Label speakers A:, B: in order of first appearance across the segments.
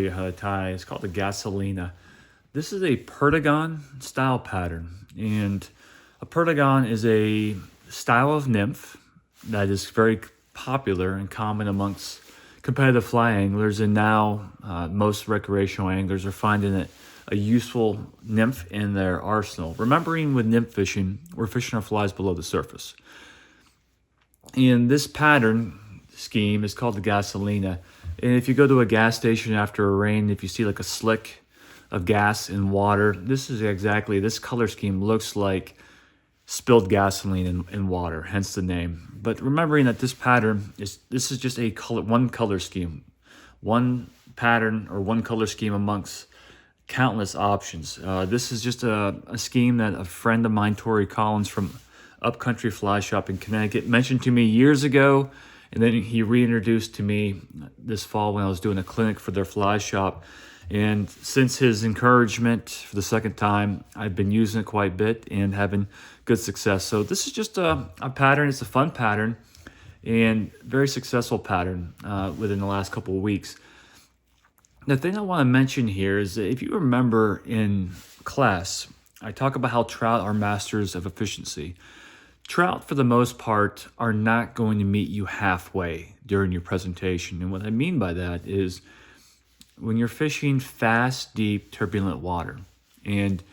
A: you how to tie. It's called the Gasolina. This is a Perdigon style pattern, and a Perdigon is a style of nymph that is very popular and common amongst competitive fly anglers, and now most recreational anglers are finding it a useful nymph in their arsenal. Remembering with nymph fishing, we're fishing our flies below the surface. And this pattern scheme is called the Gasolina. And if you go to a gas station after a rain, if you see like a slick of gas in water, this color scheme looks like spilled gasoline in water, hence the name. But remembering that this is just a one color scheme, one pattern or one color scheme amongst countless options. This is just a scheme that a friend of mine, Tori Collins from Upcountry Fly Shop in Connecticut, mentioned to me years ago, and then he reintroduced to me this fall when I was doing a clinic for their fly shop. And since his encouragement for the second time, I've been using it quite a bit and having good success. So this is just a pattern. It's a fun pattern and very successful pattern within the last couple of weeks. The thing I want to mention here is that if you remember in class, I talk about how trout are masters of efficiency. Trout, for the most part, are not going to meet you halfway during your presentation. And what I mean by that is when you're fishing fast, deep, turbulent water, and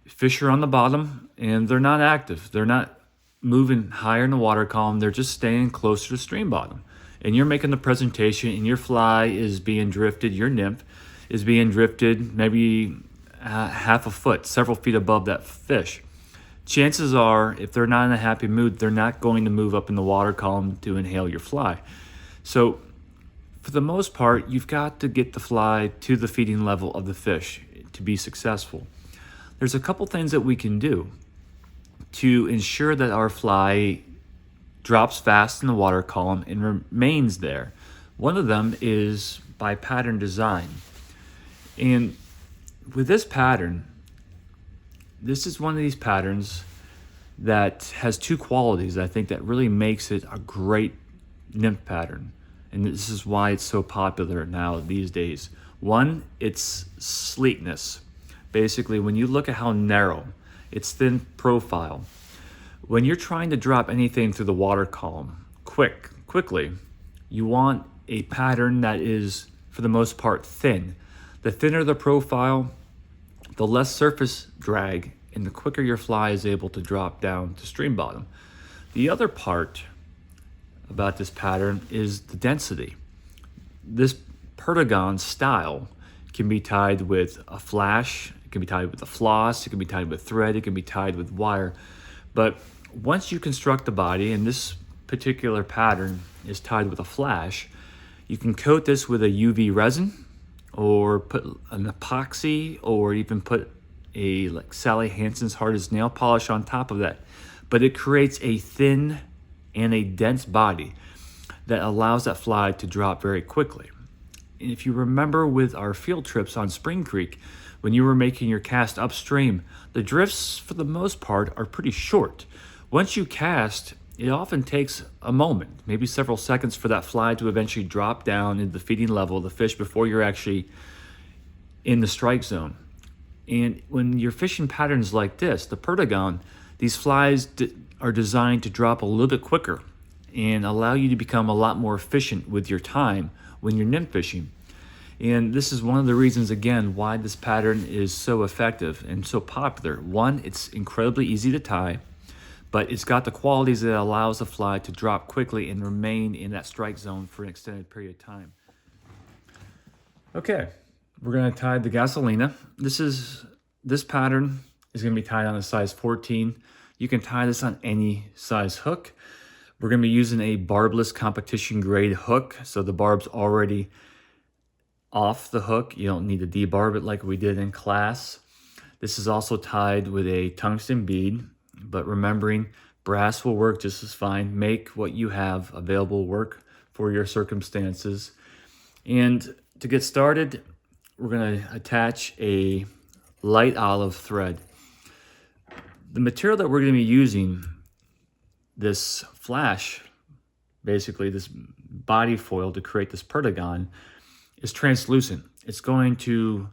A: fish are on the bottom and they're not active. They're not moving higher in the water column. They're just staying closer to stream bottom. And you're making the presentation and your fly is being drifted, your nymph is being drifted maybe half a foot, several feet above that fish. Chances are, if they're not in a happy mood, they're not going to move up in the water column to inhale your fly. So for the most part, you've got to get the fly to the feeding level of the fish to be successful. There's a couple things that we can do to ensure that our fly drops fast in the water column and remains there. One of them is by pattern design. And with this pattern, this is one of these patterns that has two qualities, I think, that really makes it a great nymph pattern. And this is why it's so popular now these days. One, it's sleekness. Basically, when you look at how narrow, its thin profile, when you're trying to drop anything through the water column quickly, you want a pattern that is, for the most part, thin. The thinner the profile, the less surface drag, and the quicker your fly is able to drop down to stream bottom. The other part about this pattern is the density. This Perdigon style can be tied with a flash, it can be tied with a floss, it can be tied with thread, it can be tied with wire. But once you construct the body, and this particular pattern is tied with a flash, you can coat this with a UV resin, or put an epoxy, or even put a like Sally Hansen's hard as nail polish on top of that. But it creates a thin and a dense body that allows that fly to drop very quickly. And if you remember with our field trips on Spring Creek, when you were making your cast upstream, the drifts for the most part are pretty short. Once you cast, it often takes a moment, maybe several seconds, for that fly to eventually drop down into the feeding level of the fish before you're actually in the strike zone. And when you're fishing patterns like this, the Perdigon, these flies are designed to drop a little bit quicker and allow you to become a lot more efficient with your time when you're nymph fishing. And this is one of the reasons, again, why this pattern is so effective and so popular. One, it's incredibly easy to tie, but it's got the qualities that allows the fly to drop quickly and remain in that strike zone for an extended period of time. Okay, we're going to tie the Gasolina. This pattern is going to be tied on a size 14. You can tie this on any size hook. We're going to be using a barbless competition grade hook, so the barb's already off the hook. You don't need to debarb it like we did in class. This is also tied with a tungsten bead, but remembering brass will work just as fine. Make what you have available work for your circumstances. And to get started, we're going to attach a light olive thread. The material that we're going to be using, this flash, basically this body foil to create this Perdigon, is translucent. it's going to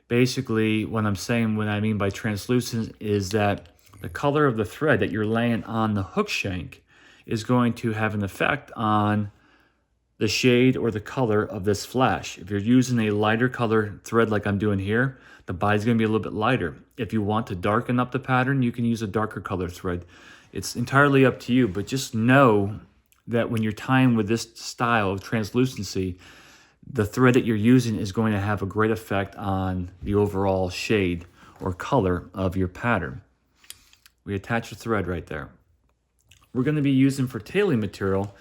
A: basically, what I'm saying, what I mean by translucent is that the color of the thread that you're laying on the hook shank is going to have an effect on the shade or the color of this flash. If you're using a lighter color thread like I'm doing here, the body's gonna be a little bit lighter. If you want to darken up the pattern, you can use a darker color thread. It's entirely up to you, but just know that when you're tying with this style of translucency, the thread that you're using is going to have a great effect on the overall shade or color of your pattern. We attach the thread right there. We're going to be using for tailing material.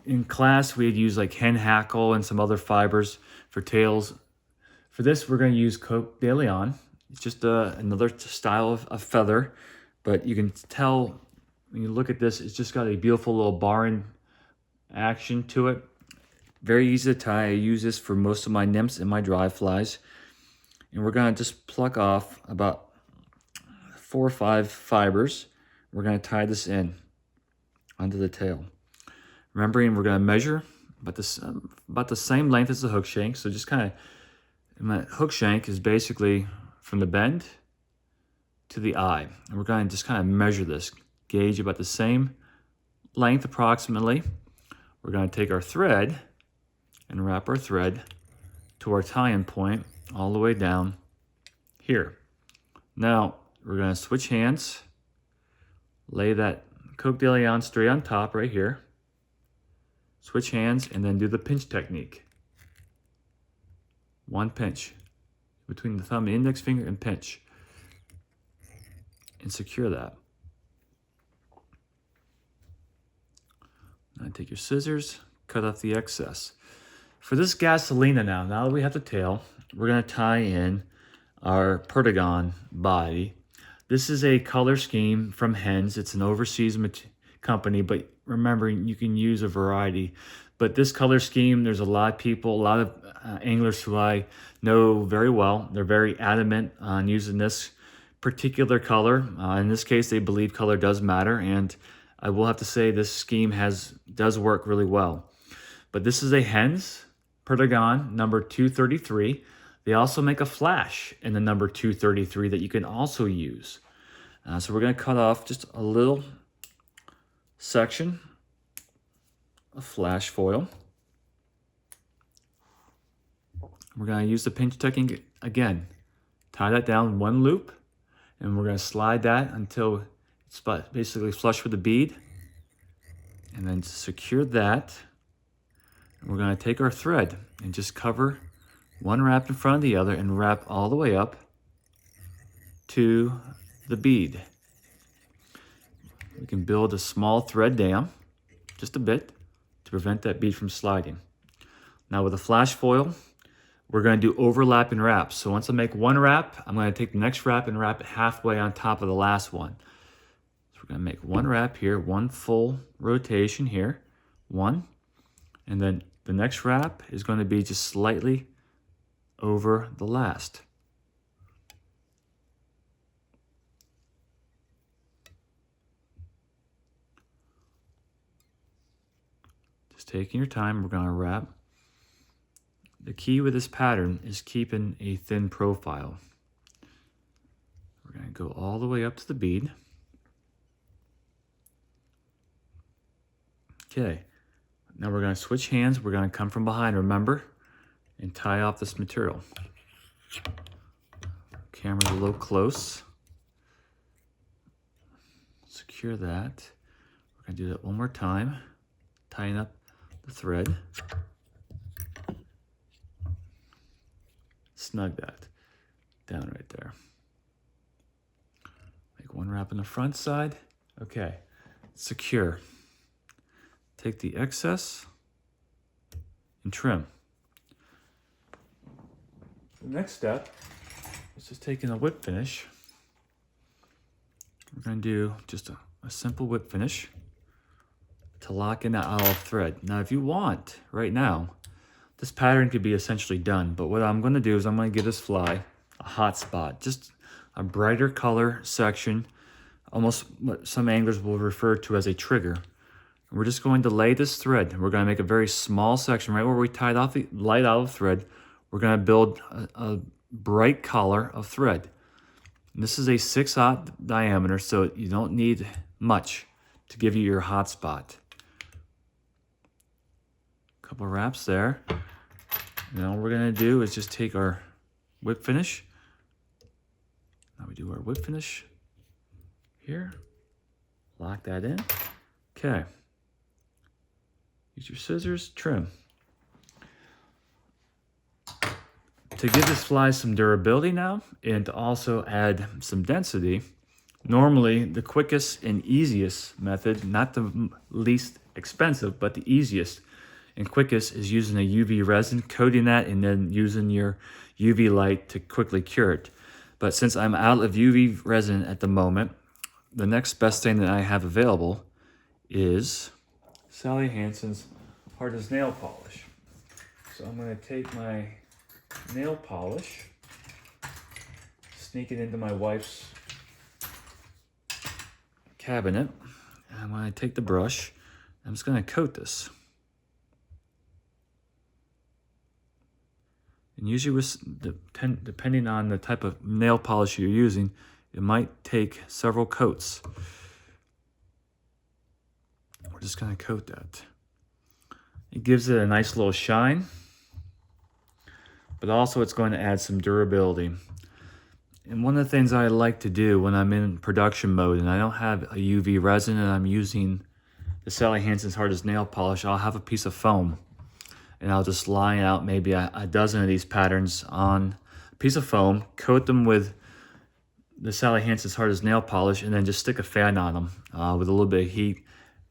A: In class, we'd use like hen hackle and some other fibers for tails. For this, we're going to use Coq de Leon. It's just another style of feather, but you can tell when you look at this, it's just got a beautiful little barring action to it. Very easy to tie. I use this for most of my nymphs and my dry flies. And we're going to just pluck off about 4 or 5 fibers. We're going to tie this in onto the tail. Remembering we're going to measure about the same length as the hook shank. So just kind of, my hook shank is basically from the bend to the eye. And we're going to just kind of measure this, gauge about the same length approximately. We're going to take our thread and wrap our thread to our tie-in point all the way down here. Now we're going to switch hands, lay that Coq de Leon straight on top right here, switch hands, and then do the pinch technique. One pinch between the thumb and index finger, and pinch and secure that. Now take your scissors, cut off the excess. For this Gasolina now that we have the tail, we're going to tie in our Perdigon body. This is a color scheme from Hens. It's an overseas company, but remember, you can use a variety. But this color scheme, there's a lot of people, a lot of anglers who I know very well. They're very adamant on using this particular color. In this case, they believe color does matter, and I will have to say this scheme does work really well. But this is a Hens Perdigon number 233. They also make a flash in the number 233 that you can also use. So we're going to cut off just a little section of flash foil. We're going to use the pinch technique again. Tie that down one loop, and we're going to slide that until it's basically flush with the bead, and then secure that. And we're going to take our thread and just cover one wrap in front of the other and wrap all the way up to the bead. We can build a small thread dam, just a bit, to prevent that bead from sliding. Now with the flash foil, we're going to do overlapping wraps. So once I make one wrap, I'm going to take the next wrap and wrap it halfway on top of the last one. So we're going to make one wrap here, one full rotation here, one, and then the next wrap is going to be just slightly over the last. Just taking your time, we're going to wrap. The key with this pattern is keeping a thin profile. We're going to go all the way up to the bead. Okay, now we're going to switch hands. We're going to come from behind, remember, and tie off this material. Camera's a little close. Secure that. We're going to do that one more time, tying up the thread. Snug that down right there. Make one wrap on the front side. Okay, secure. Take the excess and trim. The next step is just taking a whip finish. We're going to do just a simple whip finish to lock in that olive thread. Now, if you want, right now, this pattern could be essentially done, but what I'm going to do is I'm going to give this fly a hot spot, just a brighter color section, almost what some anglers will refer to as a trigger. We're just going to lay this thread. We're going to make a very small section right where we tied off the light olive thread. we're going to build a bright collar of thread. And this is a 6/0 diameter, so you don't need much to give you your hot spot. Couple wraps there. Now what we're going to do is just take our whip finish. Now we do our whip finish here. Lock that in. Okay. Use your scissors, trim. To give this fly some durability now, and to also add some density, normally the quickest and easiest method, not the least expensive, but the easiest and quickest, is using a UV resin, coating that, and then using your UV light to quickly cure it. But since I'm out of UV resin at the moment, the next best thing that I have available is Sally Hansen's hardest nail polish. So I'm going to take my nail polish, sneak it into my wife's cabinet, and I'm going to take the brush, I'm just going to coat this. And usually, depending on the type of nail polish you're using, it might take several coats. We're just going to coat that. It gives it a nice little shine, but also it's going to add some durability. And one of the things I like to do when I'm in production mode and I don't have a UV resin and I'm using the Sally Hansen's hardest nail polish, I'll have a piece of foam. And I'll just line out maybe a dozen of these patterns on a piece of foam, coat them with the Sally Hansen's hardest nail polish, and then just stick a fan on them with a little bit of heat,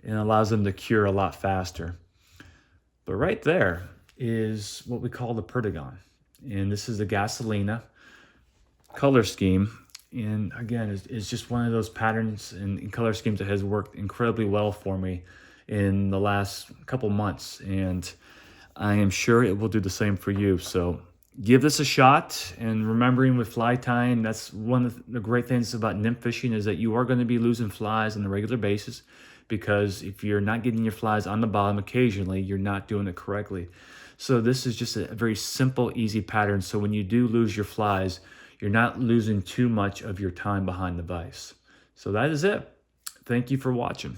A: and it allows them to cure a lot faster. But right there is what we call the Perdigon. And this is the Gasolina color scheme. And again, it's just one of those patterns and color schemes that has worked incredibly well for me in the last couple months. And I am sure it will do the same for you. So give this a shot. And remembering with fly tying, that's one of the great things about nymph fishing, is that you are going to be losing flies on a regular basis, because if you're not getting your flies on the bottom occasionally, you're not doing it correctly. So this is just a very simple, easy pattern. So when you do lose your flies, you're not losing too much of your time behind the vise. So that is it. Thank you for watching.